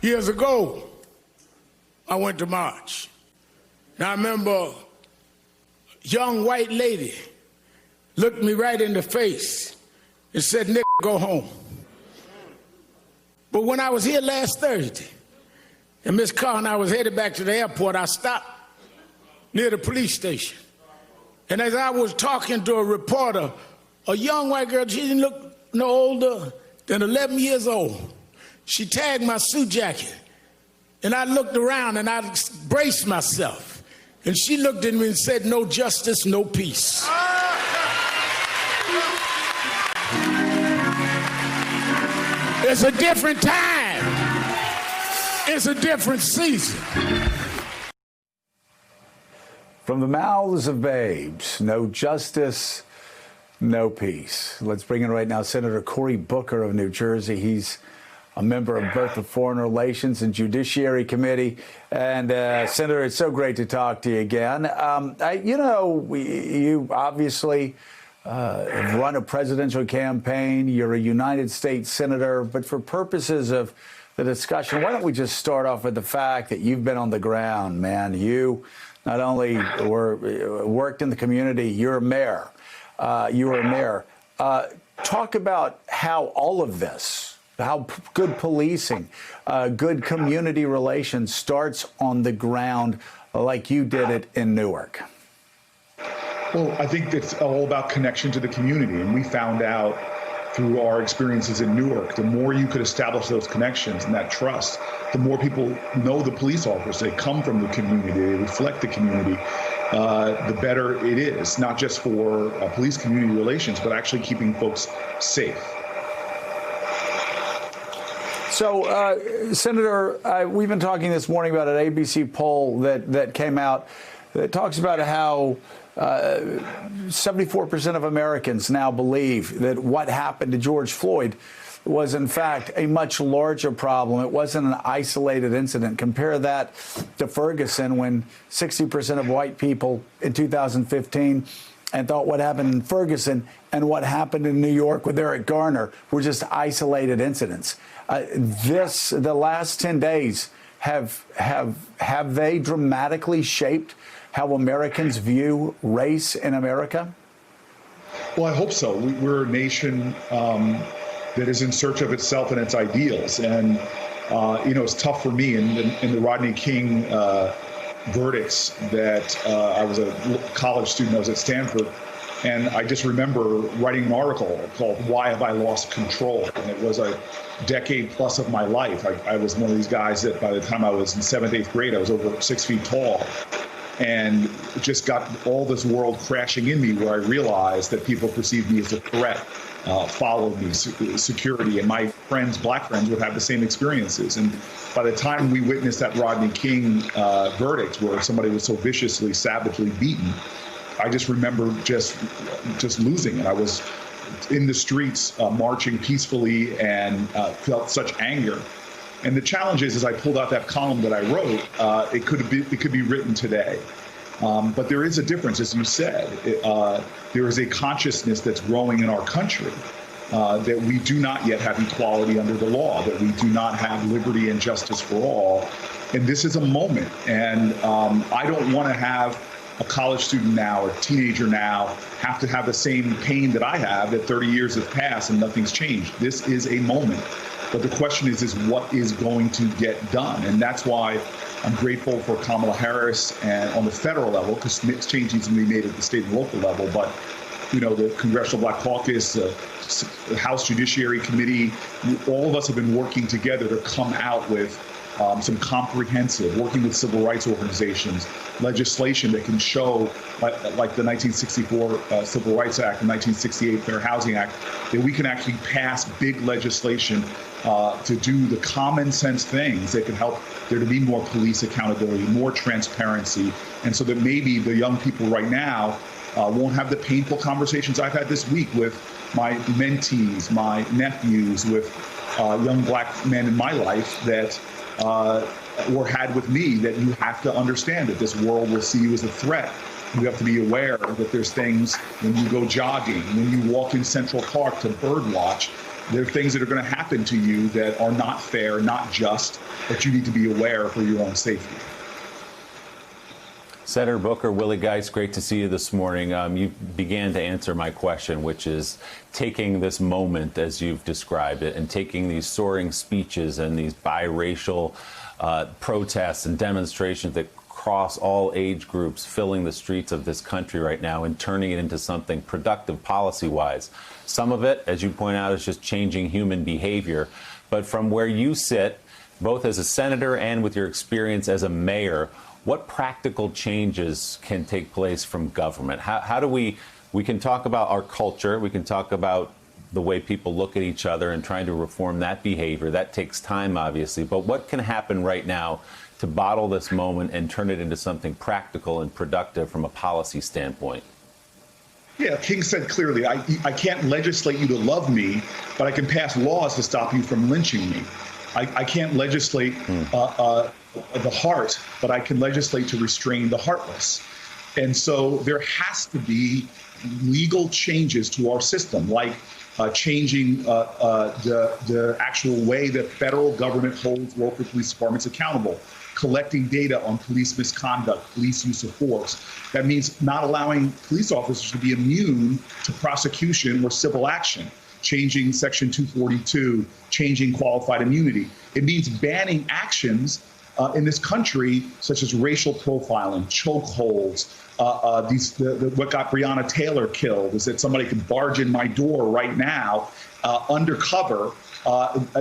Years ago, I went to march. Now I remember a young white lady looked me right in the face and said, "Nigga, go home." But when I was here last Thursday, and Miss Carr and I was headed back to the airport, I stopped near the police station. And as I was talking to a reporter, a young white girl, she didn't look no older than 11 years old. She tagged my suit jacket. And I looked around and I braced myself. And she looked at me and said, "No justice, no peace." It's a different time. It's a different season. From the mouths of babes, no justice, no peace. Let's bring in right now Senator Cory Booker of New Jersey. He's a member of both the Foreign Relations and Judiciary Committee. And Senator, it's so great to talk to you again. You obviously have run a presidential campaign. You're a United States Senator. But for purposes of the discussion, why don't we just start off with the fact that you've been on the ground, man. You not only worked in the community, you're a mayor. You were a mayor. Talk about how all of this, how good policing, good community relations starts on the ground like you did it in Newark. Well, I think it's all about connection to the community. And we found out through our experiences in Newark, the more you could establish those connections and that trust, the more people know the police officers. They come from the community, they reflect the community, the better it is, not just for police community relations, but actually keeping folks safe. So, Senator, we've been talking this morning about an ABC poll that came out that talks about how 74% of Americans now believe that what happened to George Floyd was, in fact, a much larger problem. It wasn't an isolated incident. Compare that to Ferguson, when 60% of white people in 2015 and thought what happened in Ferguson and what happened in New York with Eric Garner were just isolated incidents. The last 10 days, have they dramatically shaped how Americans view race in America? Well, I hope so. We're a nation that is in search of itself and its ideals. And, it's tough for me in the Rodney King verdicts that I was a college student, I was at Stanford, and I just remember writing an article called "Why Have I Lost Control?" And it was a decade plus of my life. I was one of these guys that by the time I was in 7th, 8th grade, I was over 6 feet tall. And just got all this world crashing in me, where I realized that people perceived me as a threat, followed me, security, and my friends, black friends, would have the same experiences. And by the time we witnessed that Rodney King verdict, where somebody was so viciously, savagely beaten, I just remember just losing it. I was in the streets marching peacefully and felt such anger. And the challenge is, as I pulled out that column that I wrote, it could be written today. But there is a difference, as you said. There is a consciousness that's growing in our country that we do not yet have equality under the law, that we do not have liberty and justice for all. And this is a moment. And I don't want to have a college student now or a teenager now have to have the same pain that I have, that 30 years have passed and nothing's changed. This is a moment. But the question is what is going to get done? And that's why I'm grateful for Kamala Harris and on the federal level, because change needs to be made at the state and local level. But, the Congressional Black Caucus, the House Judiciary Committee, all of us have been working together to come out with some comprehensive, working with civil rights organizations, legislation that can show, like the 1964 Civil Rights Act and 1968 Fair Housing Act, that we can actually pass big legislation to do the common sense things that can help there to be more police accountability, more transparency, and so that maybe the young people right now won't have the painful conversations I've had this week with my mentees, my nephews, with young black men in my life that or had with me, that you have to understand that this world will see you as a threat. You have to be aware that there's things when you go jogging, when you walk in Central Park to bird watch, There are things that are going to happen to you that are not fair, not just, that you need to be aware for your own safety. Senator Booker, Willie Geist, great to see you this morning. You began to answer my question, which is taking this moment, as you've described it, and taking these soaring speeches and these biracial protests and demonstrations that cross all age groups, filling the streets of this country right now, and turning it into something productive policy-wise. Some of it, as you point out, is just changing human behavior. But from where you sit, both as a senator and with your experience as a mayor, what practical changes can take place from government? How do we can talk about our culture, we can talk about the way people look at each other and trying to reform that behavior. That takes time, obviously. But what can happen right now to bottle this moment and turn it into something practical and productive from a policy standpoint? Yeah, King said clearly, I can't legislate you to love me, but I can pass laws to stop you from lynching me. I can't legislate the heart, but I can legislate to restrain the heartless. And so there has to be legal changes to our system, like changing the actual way that federal government holds local police departments accountable, collecting data on police misconduct, police use of force. That means not allowing police officers to be immune to prosecution or civil action, changing Section 242, changing qualified immunity. It means banning actions in this country, such as racial profiling, chokeholds. What got Breonna Taylor killed is that somebody could barge in my door right now, undercover.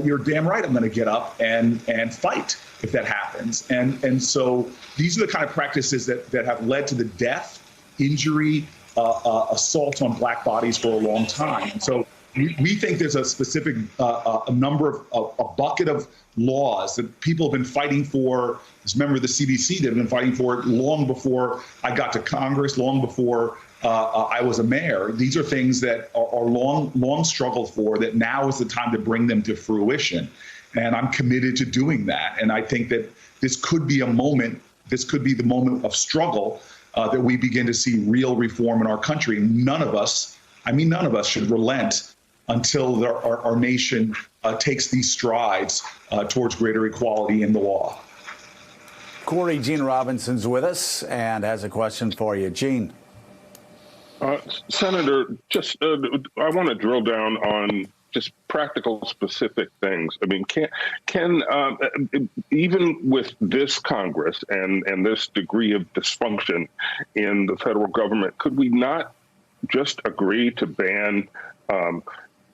You're damn right I'm going to get up and fight if that happens. And so these are the kind of practices that have led to the death, injury, assault on black bodies for a long time. And so we think there's a specific a number of a bucket of laws that people have been fighting for. As a member of the CDC, they've been fighting for it long before I got to Congress, long before I was a mayor. These are things that are long struggled for, that now is the time to bring them to fruition. And I'm committed to doing that. And I think that this could be a moment, this could be the moment of struggle that we begin to see real reform in our country. None of us should relent until our nation takes these strides towards greater equality in the law. Corey, Gene Robinson's with us and has a question for you. Gene. Senator, just I want to drill down on just practical, specific things. I mean, can even with this Congress and this degree of dysfunction in the federal government, could we not just agree to ban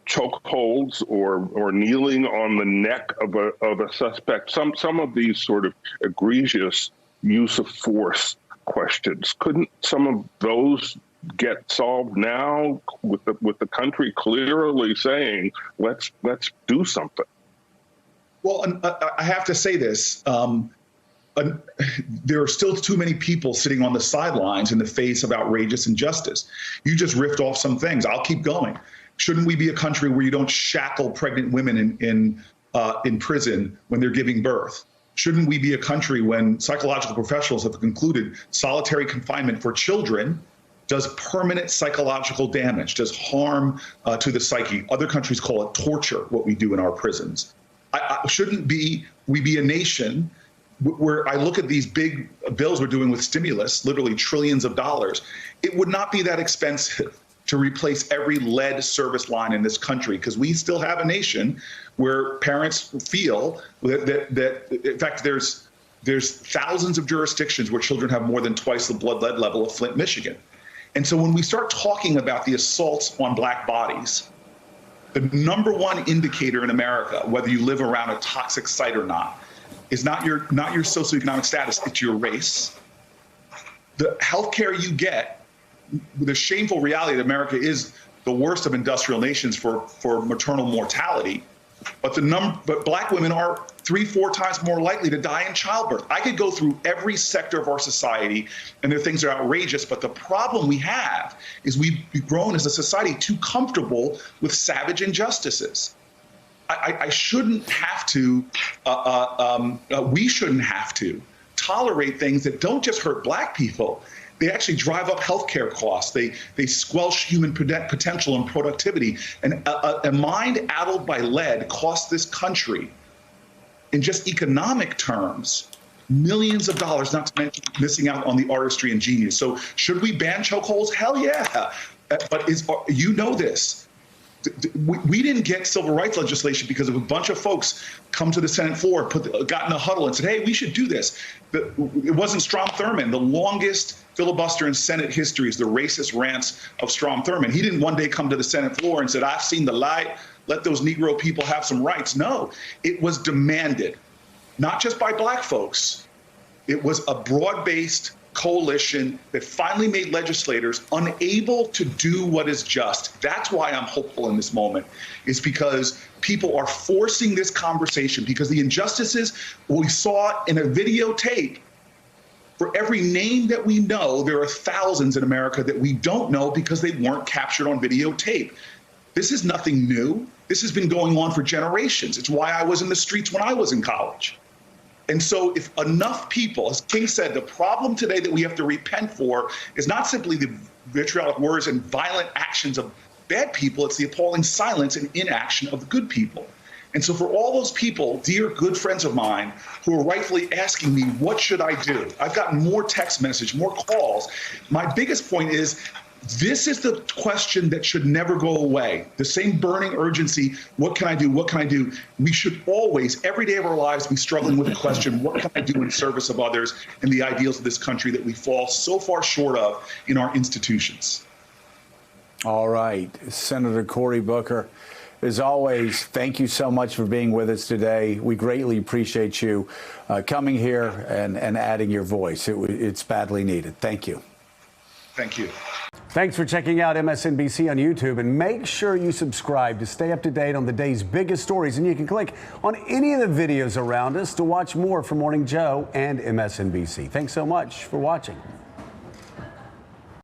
chokeholds or kneeling on the neck of a suspect? Some of these sort of egregious use of force questions, couldn't some of those get solved now with the country clearly saying let's do something? Well, I have to say this. There are still too many people sitting on the sidelines in the face of outrageous injustice. You just riffed off some things. I'll keep going. Shouldn't we be a country where you don't shackle pregnant women in prison when they're giving birth? Shouldn't we be a country when psychological professionals have concluded solitary confinement for children does permanent psychological damage, does harm to the psyche? Other countries call it torture, what we do in our prisons. Shouldn't we be a nation where I look at these big bills we're doing with stimulus, literally trillions of dollars, it would not be that expensive to replace every lead service line in this country, because we still have a nation where parents feel that in fact, there's thousands of jurisdictions where children have more than twice the blood lead level of Flint, Michigan. And so when we start talking about the assaults on black bodies, the number one indicator in America, whether you live around a toxic site or not, is not your socioeconomic status, it's your race. The healthcare you get, the shameful reality that America is the worst of industrial nations for maternal mortality, but black women are 3-4 times more likely to die in childbirth. I could go through every sector of our society, and there are things that are outrageous, but the problem we have is we've grown as a society too comfortable with savage injustices. I shouldn't have to, we shouldn't have to tolerate things that don't just hurt black people. They actually drive up healthcare costs. They squelch human potential and productivity. And a mind addled by lead costs this country, in just economic terms, millions of dollars, not to mention missing out on the artistry and genius. So should we ban chokeholds? Hell yeah. But you know this. We didn't get civil rights legislation because of a bunch of folks come to the Senate floor, got in a huddle and said, hey, we should do this. It wasn't Strom Thurmond. The longest filibuster in Senate history is the racist rants of Strom Thurmond. He didn't one day come to the Senate floor and said, I've seen the light, let those Negro people have some rights. No, it was demanded, not just by black folks. It was a broad-based coalition that finally made legislators unable to do what is just. That's why I'm hopeful in this moment, is because people are forcing this conversation, because the injustices we saw in a videotape, for every name that we know, there are thousands in America that we don't know because they weren't captured on videotape. This is nothing new. This has been going on for generations. It's why I was in the streets when I was in college. And so if enough people, as King said, the problem today that we have to repent for is not simply the vitriolic words and violent actions of bad people, it's the appalling silence and inaction of the good people. And so for all those people, dear good friends of mine, who are rightfully asking me, what should I do? I've gotten more text message, more calls. My biggest point is, this is the question that should never go away. The same burning urgency, what can I do? What can I do? We should always, every day of our lives, be struggling with the question, what can I do in service of others and the ideals of this country that we fall so far short of in our institutions? All right. Senator Cory Booker, as always, thank you so much for being with us today. We greatly appreciate you coming here and adding your voice. It's badly needed. Thank you. Thank you. Thanks for checking out MSNBC on YouTube, and make sure you subscribe to stay up to date on the day's biggest stories. And you can click on any of the videos around us to watch more from Morning Joe and MSNBC. Thanks so much for watching.